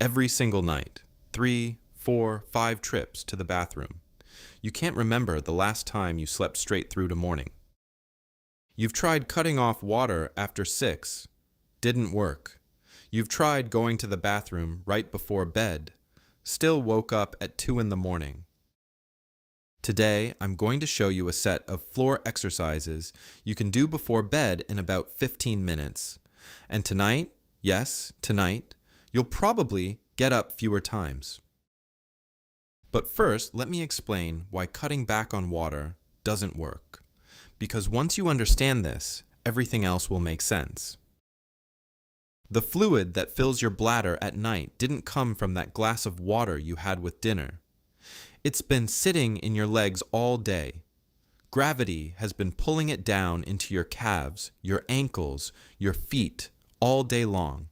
Every single night, 3, 4, 5 trips to the bathroom. You can't remember the last time you slept straight through to morning. You've tried cutting off water after 6. Didn't work. You've tried going to the bathroom right before bed. Still woke up at 2 in the morning. Today, I'm going to show you a set of floor exercises you can do before bed in about 15 minutes. And tonight, yes, tonight, you'll probably get up fewer times. But first, let me explain why cutting back on water doesn't work. Because once you understand this, everything else will make sense. The fluid that fills your bladder at night didn't come from that glass of water you had with dinner. It's been sitting in your legs all day. Gravity has been pulling it down into your calves, your ankles, your feet all day long.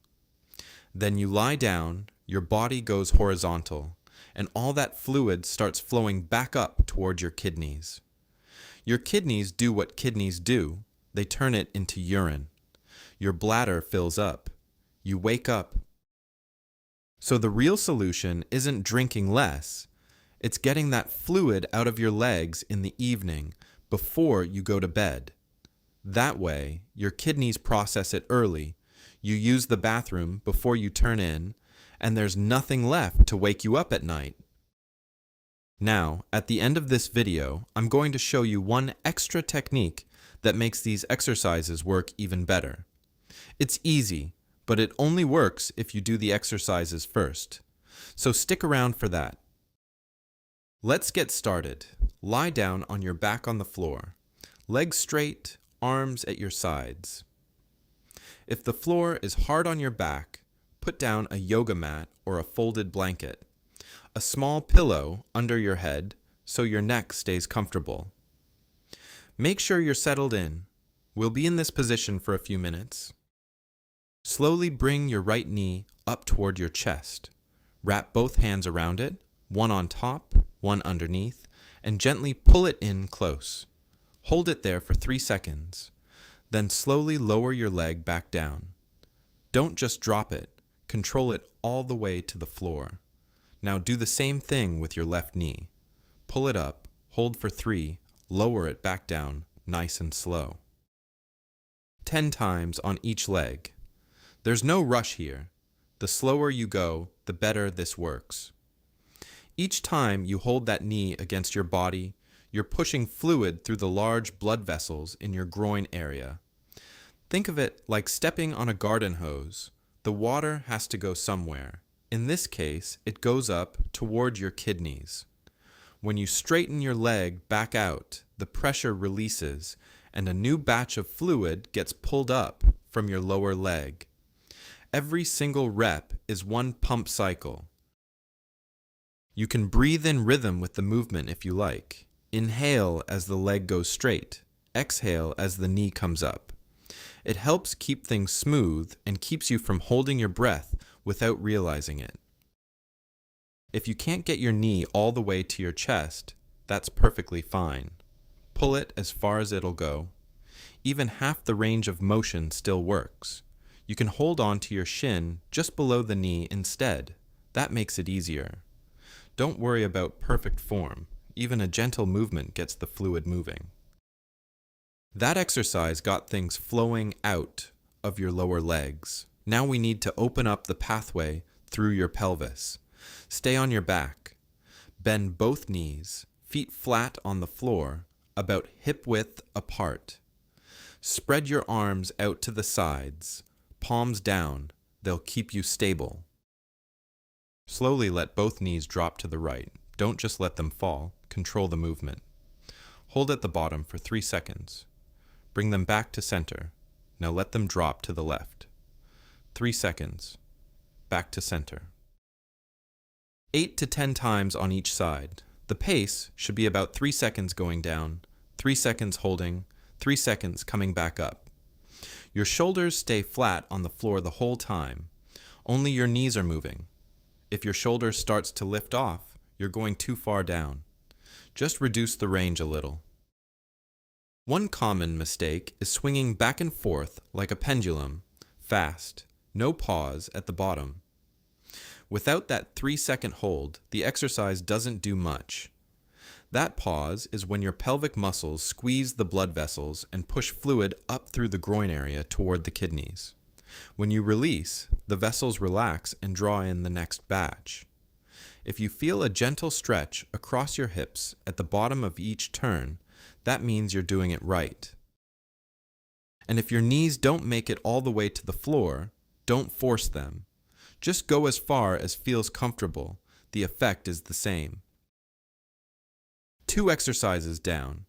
Then you lie down, your body goes horizontal, and all that fluid starts flowing back up toward your kidneys. Your kidneys do what kidneys do. They turn it into urine. Your bladder fills up. You wake up. So the real solution isn't drinking less. It's getting that fluid out of your legs in the evening before you go to bed. That way, your kidneys process it early. You use the bathroom before you turn in, and there's nothing left to wake you up at night. Now, at the end of this video, I'm going to show you one extra technique that makes these exercises work even better. It's easy, but it only works if you do the exercises first. So stick around for that. Let's get started. Lie down on your back on the floor. Legs straight, arms at your sides. If the floor is hard on your back, put down a yoga mat or a folded blanket. A small pillow under your head so your neck stays comfortable. Make sure you're settled in. We'll be in this position for a few minutes. Slowly bring your right knee up toward your chest. Wrap both hands around it, one on top, one underneath, and gently pull it in close. Hold it there for 3 seconds. Then slowly lower your leg back down. Don't just drop it. Control it all the way to the floor. Now do the same thing with your left knee. Pull it up, hold for 3, lower it back down, nice and slow. 10 times on each leg. There's no rush here. The slower you go, the better this works. Each time you hold that knee against your body, you're pushing fluid through the large blood vessels in your groin area. Think of it like stepping on a garden hose. The water has to go somewhere. In this case, it goes up toward your kidneys. When you straighten your leg back out, the pressure releases and a new batch of fluid gets pulled up from your lower leg. Every single rep is one pump cycle. You can breathe in rhythm with the movement if you like. Inhale as the leg goes straight. Exhale as the knee comes up. It helps keep things smooth and keeps you from holding your breath without realizing it. If you can't get your knee all the way to your chest, that's perfectly fine. Pull it as far as it'll go. Even half the range of motion still works. You can hold on to your shin just below the knee instead. That makes it easier. Don't worry about perfect form. Even a gentle movement gets the fluid moving. That exercise got things flowing out of your lower legs. Now we need to open up the pathway through your pelvis. Stay on your back. Bend both knees, feet flat on the floor, about hip width apart. Spread your arms out to the sides, palms down. They'll keep you stable. Slowly let both knees drop to the right. Don't just let them fall. Control the movement. Hold at the bottom for 3 seconds. Bring them back to center. Now let them drop to the left. 3 seconds. Back to center. 8 to 10 times on each side. The pace should be about 3 seconds going down, 3 seconds holding, 3 seconds coming back up. Your shoulders stay flat on the floor the whole time. Only your knees are moving. If your shoulder starts to lift off, you're going too far down. Just reduce the range a little. One common mistake is swinging back and forth like a pendulum, fast, no pause at the bottom. Without that 3-second hold, the exercise doesn't do much. That pause is when your pelvic muscles squeeze the blood vessels and push fluid up through the groin area toward the kidneys. When you release, the vessels relax and draw in the next batch. If you feel a gentle stretch across your hips at the bottom of each turn, that means you're doing it right. And if your knees don't make it all the way to the floor, don't force them. Just go as far as feels comfortable. The effect is the same. 2 exercises down.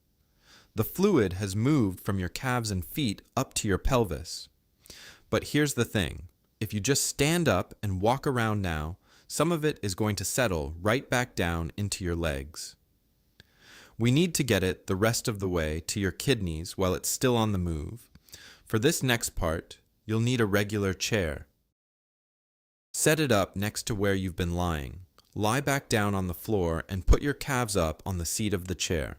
The fluid has moved from your calves and feet up to your pelvis. But here's the thing. If you just stand up and walk around now, some of it is going to settle right back down into your legs. We need to get it the rest of the way to your kidneys while it's still on the move. For this next part, you'll need a regular chair. Set it up next to where you've been lying. Lie back down on the floor and put your calves up on the seat of the chair.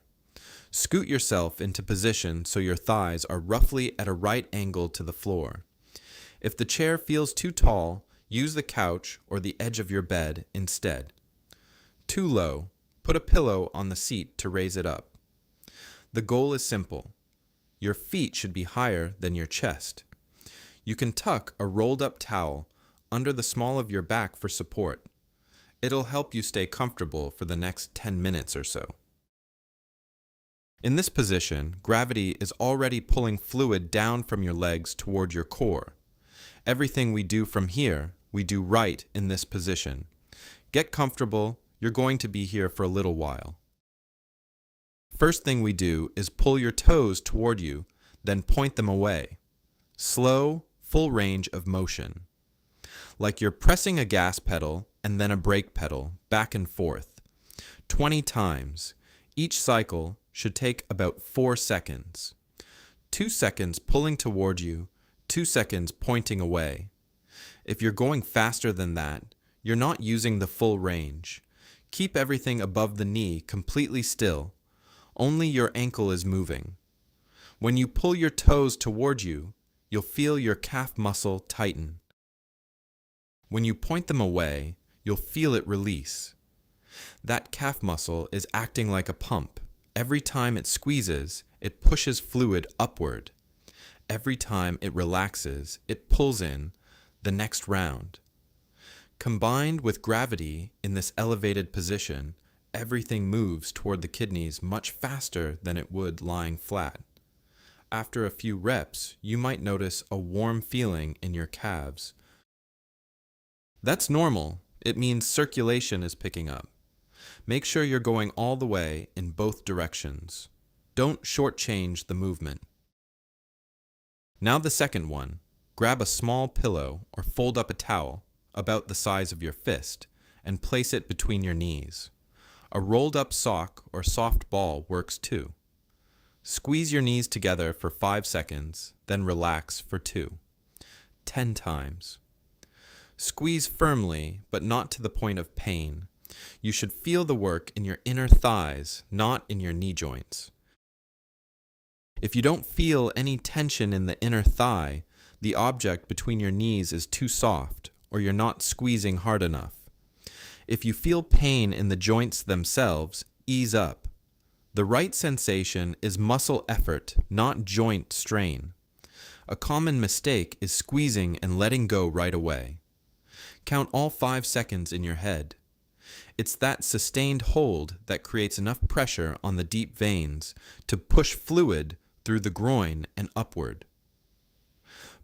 Scoot yourself into position so your thighs are roughly at a right angle to the floor. If the chair feels too tall, use the couch or the edge of your bed instead. Too low, put a pillow on the seat to raise it up. The goal is simple. Your feet should be higher than your chest. You can tuck a rolled up towel under the small of your back for support. It'll help you stay comfortable for the next 10 minutes or so. In this position, gravity is already pulling fluid down from your legs toward your core. Everything we do from here, we do right in this position. Get comfortable, you're going to be here for a little while. First thing we do is pull your toes toward you, then point them away. Slow, full range of motion. Like you're pressing a gas pedal and then a brake pedal, back and forth. 20 times. Each cycle should take about 4 seconds. 2 seconds pulling toward you, 2 seconds pointing away. If you're going faster than that, you're not using the full range. Keep everything above the knee completely still. Only your ankle is moving. When you pull your toes toward you, you'll feel your calf muscle tighten. When you point them away, you'll feel it release. That calf muscle is acting like a pump. Every time it squeezes, it pushes fluid upward. Every time it relaxes, it pulls in the next round. Combined with gravity in this elevated position, everything moves toward the kidneys much faster than it would lying flat. After a few reps, you might notice a warm feeling in your calves. That's normal. It means circulation is picking up. Make sure you're going all the way in both directions. Don't shortchange the movement. Now the second one. Grab a small pillow or fold up a towel about the size of your fist and place it between your knees. A rolled up sock or soft ball works too. Squeeze your knees together for 5 seconds, then relax for 2. 10 times. Squeeze firmly, but not to the point of pain. You should feel the work in your inner thighs, not in your knee joints. If you don't feel any tension in the inner thigh, the object between your knees is too soft, or you're not squeezing hard enough. If you feel pain in the joints themselves, ease up. The right sensation is muscle effort, not joint strain. A common mistake is squeezing and letting go right away. Count all 5 seconds in your head. It's that sustained hold that creates enough pressure on the deep veins to push fluid through the groin and upward.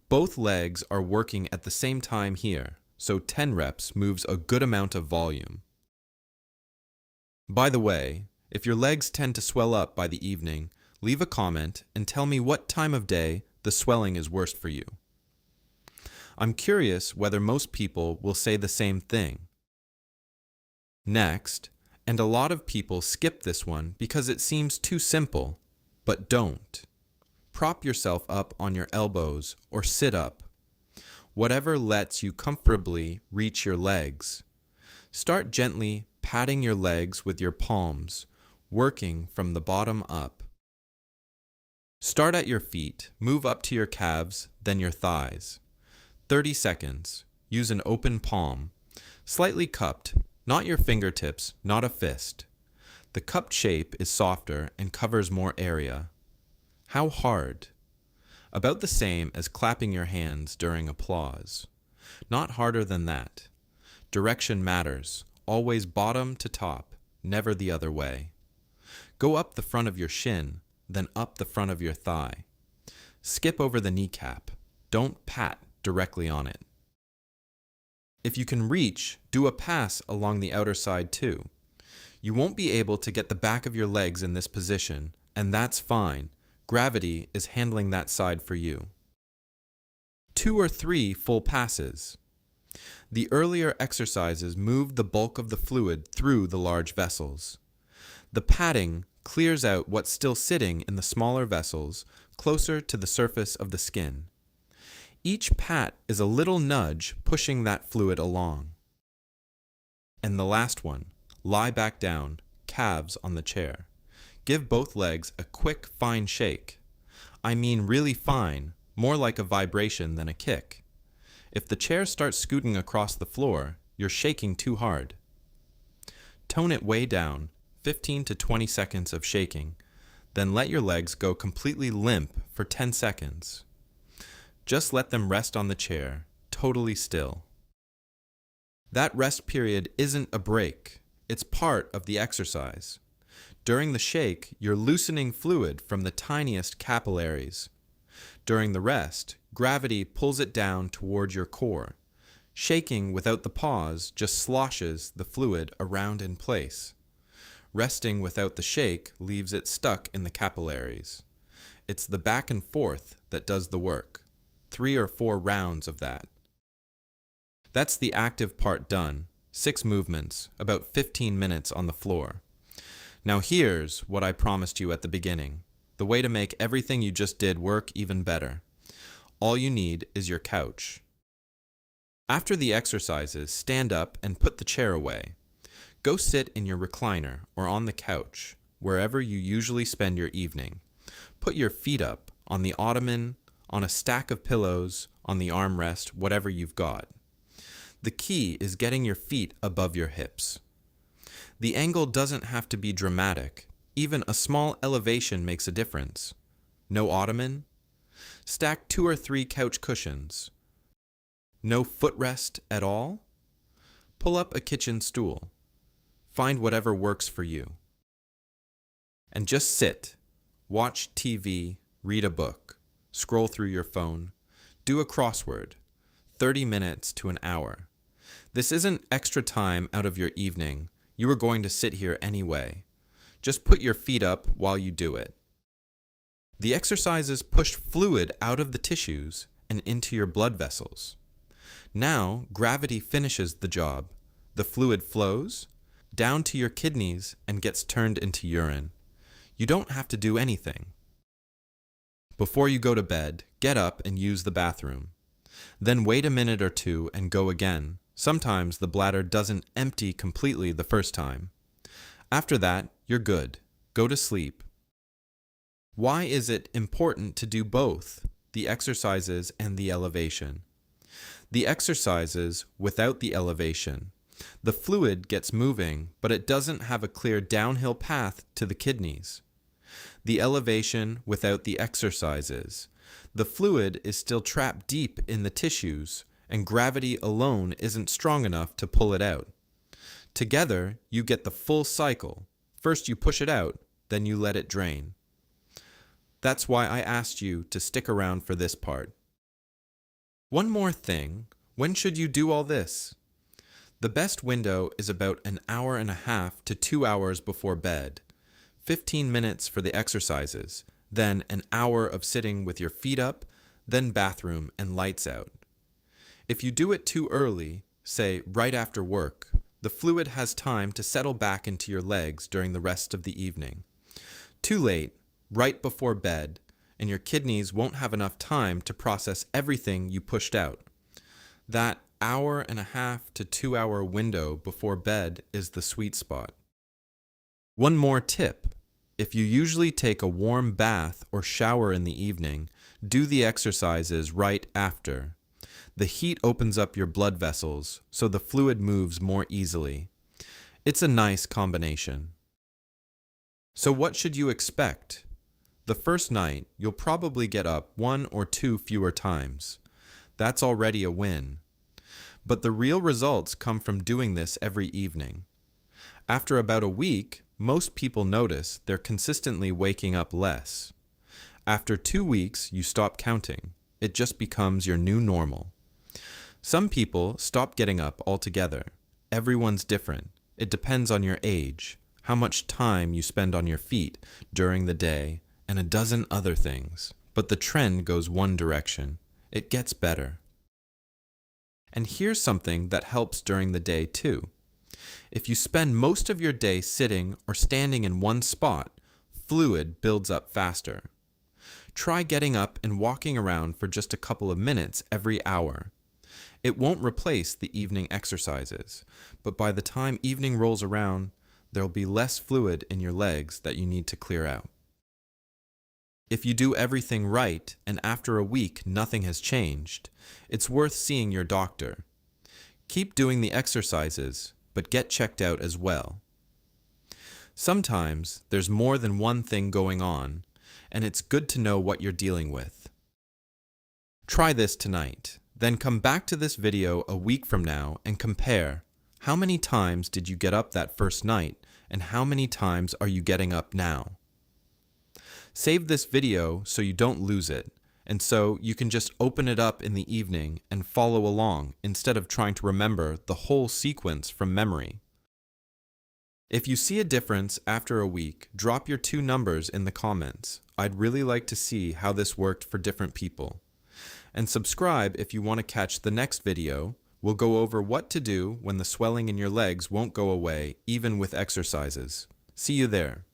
Both legs are working at the same time here, so 10 reps moves a good amount of volume. By the way, if your legs tend to swell up by the evening, leave a comment and tell me what time of day the swelling is worst for you. I'm curious whether most people will say the same thing. Next, and a lot of people skip this one because it seems too simple, but don't. Prop yourself up on your elbows or sit up. Whatever lets you comfortably reach your legs. Start gently patting your legs with your palms, working from the bottom up. Start at your feet, move up to your calves, then your thighs. 30 seconds. Use an open palm. Slightly cupped, not your fingertips, not a fist. The cupped shape is softer and covers more area. How hard? About the same as clapping your hands during applause. Not harder than that. Direction matters, always bottom to top, never the other way. Go up the front of your shin, then up the front of your thigh. Skip over the kneecap. Don't pat directly on it. If you can reach, do a pass along the outer side too. You won't be able to get the back of your legs in this position, and that's fine. Gravity is handling that side for you. 2 or 3 full passes. The earlier exercises moved the bulk of the fluid through the large vessels. The patting clears out what's still sitting in the smaller vessels closer to the surface of the skin. Each pat is a little nudge pushing that fluid along. And the last one, lie back down, calves on the chair. Give both legs a quick, fine shake. I mean really fine, more like a vibration than a kick. If the chair starts scooting across the floor, you're shaking too hard. Tone it way down, 15 to 20 seconds of shaking, then let your legs go completely limp for 10 seconds. Just let them rest on the chair, totally still. That rest period isn't a break, it's part of the exercise. During the shake, you're loosening fluid from the tiniest capillaries. During the rest, gravity pulls it down toward your core. Shaking without the pause just sloshes the fluid around in place. Resting without the shake leaves it stuck in the capillaries. It's the back and forth that does the work. 3 or 4 rounds of that. That's the active part done. 6 movements, about 15 minutes on the floor. Now here's what I promised you at the beginning, the way to make everything you just did work even better. All you need is your couch. After the exercises, stand up and put the chair away. Go sit in your recliner or on the couch, wherever you usually spend your evening. Put your feet up on the ottoman, on a stack of pillows, on the armrest, whatever you've got. The key is getting your feet above your hips. The angle doesn't have to be dramatic. Even a small elevation makes a difference. No ottoman? Stack 2 or 3 couch cushions. No footrest at all? Pull up a kitchen stool. Find whatever works for you. And just sit. Watch TV, read a book, scroll through your phone, do a crossword, 30 minutes to an hour. This isn't extra time out of your evening. You are going to sit here anyway. Just put your feet up while you do it. The exercises push fluid out of the tissues and into your blood vessels. Now, gravity finishes the job. The fluid flows down to your kidneys and gets turned into urine. You don't have to do anything. Before you go to bed, get up and use the bathroom. Then wait a minute or 2 and go again. Sometimes the bladder doesn't empty completely the first time. After that, you're good. Go to sleep. Why is it important to do both, the exercises and the elevation? The exercises without the elevation. The fluid gets moving, but it doesn't have a clear downhill path to the kidneys. The elevation without the exercises. The fluid is still trapped deep in the tissues, and gravity alone isn't strong enough to pull it out. Together, you get the full cycle. First you push it out, then you let it drain. That's why I asked you to stick around for this part. One more thing, when should you do all this? The best window is about an hour and a half to 2 hours before bed. 15 minutes for the exercises, then an hour of sitting with your feet up, then bathroom and lights out. If you do it too early, say right after work, the fluid has time to settle back into your legs during the rest of the evening. Too late, right before bed, and your kidneys won't have enough time to process everything you pushed out. That hour and a half to 2 hour window before bed is the sweet spot. One more tip. If you usually take a warm bath or shower in the evening, do the exercises right after. The heat opens up your blood vessels, so the fluid moves more easily. It's a nice combination. So what should you expect? The first night, you'll probably get up 1 or 2 fewer times. That's already a win. But the real results come from doing this every evening. After about a week, most people notice they're consistently waking up less. After 2 weeks, you stop counting. It just becomes your new normal. Some people stop getting up altogether. Everyone's different. It depends on your age, how much time you spend on your feet during the day, and a dozen other things. But the trend goes one direction. It gets better. And here's something that helps during the day too. If you spend most of your day sitting or standing in one spot, fluid builds up faster. Try getting up and walking around for just a couple of minutes every hour. It won't replace the evening exercises, but by the time evening rolls around, there'll be less fluid in your legs that you need to clear out. If you do everything right and after a week nothing has changed, it's worth seeing your doctor. Keep doing the exercises, but get checked out as well. Sometimes there's more than one thing going on, and it's good to know what you're dealing with. Try this tonight, then come back to this video a week from now and compare how many times did you get up that first night and how many times are you getting up now. Save this video so you don't lose it, and so you can just open it up in the evening and follow along instead of trying to remember the whole sequence from memory. If you see a difference after a week, drop your 2 numbers in the comments. I'd really like to see how this worked for different people. And subscribe if you want to catch the next video. We'll go over what to do when the swelling in your legs won't go away even with exercises. See you there.